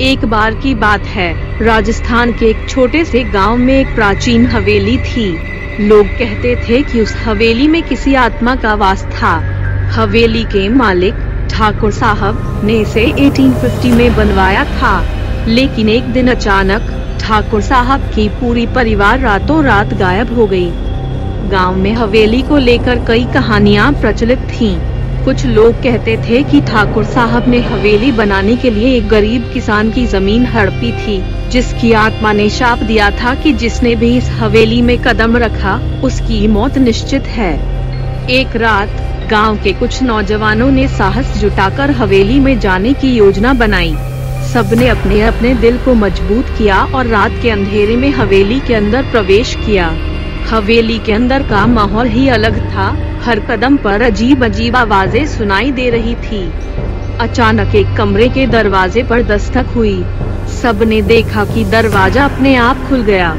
एक बार की बात है, राजस्थान के एक छोटे से गांव में एक प्राचीन हवेली थी। लोग कहते थे कि उस हवेली में किसी आत्मा का वास था। हवेली के मालिक ठाकुर साहब ने इसे 1850 में बनवाया था, लेकिन एक दिन अचानक ठाकुर साहब की पूरी परिवार रातों रात गायब हो गई। गांव में हवेली को लेकर कई कहानियां प्रचलित थीं। कुछ लोग कहते थे कि ठाकुर साहब ने हवेली बनाने के लिए एक गरीब किसान की जमीन हड़पी थी, जिसकी आत्मा ने शाप दिया था कि जिसने भी इस हवेली में कदम रखा उसकी मौत निश्चित है। एक रात गांव के कुछ नौजवानों ने साहस जुटाकर हवेली में जाने की योजना बनाई। सबने अपने अपने दिल को मजबूत किया और रात के अंधेरे में हवेली के अंदर प्रवेश किया। हवेली के अंदर का माहौल ही अलग था। हर कदम पर अजीब अजीब आवाजें सुनाई दे रही थी। अचानक एक कमरे के दरवाजे पर दस्तक हुई। सबने देखा कि दरवाजा अपने आप खुल गया।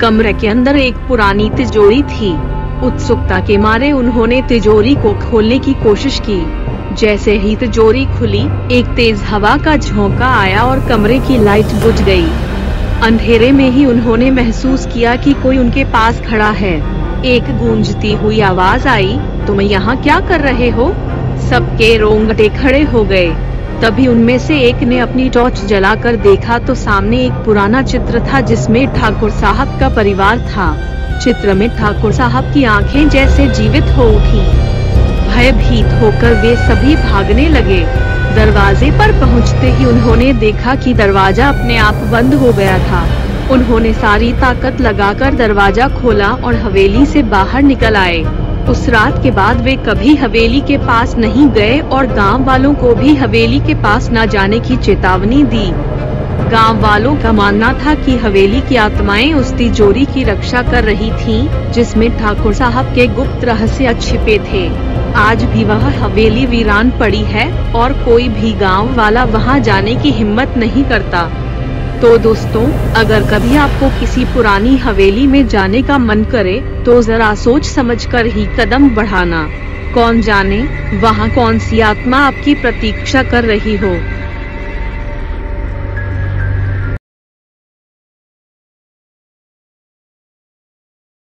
कमरे के अंदर एक पुरानी तिजोरी थी। उत्सुकता के मारे उन्होंने तिजोरी को खोलने की कोशिश की। जैसे ही तिजोरी खुली, एक तेज हवा का झोंका आया और कमरे की लाइट बुझ गई। अंधेरे में ही उन्होंने महसूस किया कि कोई उनके पास खड़ा है। एक गूंजती हुई आवाज आई, तुम यहाँ क्या कर रहे हो? सबके रोंगटे खड़े हो गए। तभी उनमें से एक ने अपनी टॉर्च जलाकर देखा तो सामने एक पुराना चित्र था जिसमें ठाकुर साहब का परिवार था। चित्र में ठाकुर साहब की आंखें जैसे जीवित हो उठी। भयभीत होकर वे सभी भागने लगे। दरवाजे पर पहुंचते ही उन्होंने देखा कि दरवाजा अपने आप बंद हो गया था। उन्होंने सारी ताकत लगाकर दरवाजा खोला और हवेली से बाहर निकल आए। उस रात के बाद वे कभी हवेली के पास नहीं गए और गांव वालों को भी हवेली के पास न जाने की चेतावनी दी। गांव वालों का मानना था कि हवेली की आत्माएं उस तिजोरी की रक्षा कर रही थीं, जिसमें ठाकुर साहब के गुप्त रहस्य छिपे थे। आज भी वह हवेली वीरान पड़ी है और कोई भी गांव वाला वहां जाने की हिम्मत नहीं करता। तो दोस्तों, अगर कभी आपको किसी पुरानी हवेली में जाने का मन करे तो जरा सोच समझकर ही कदम बढ़ाना। कौन जाने वहां कौन सी आत्मा आपकी प्रतीक्षा कर रही हो।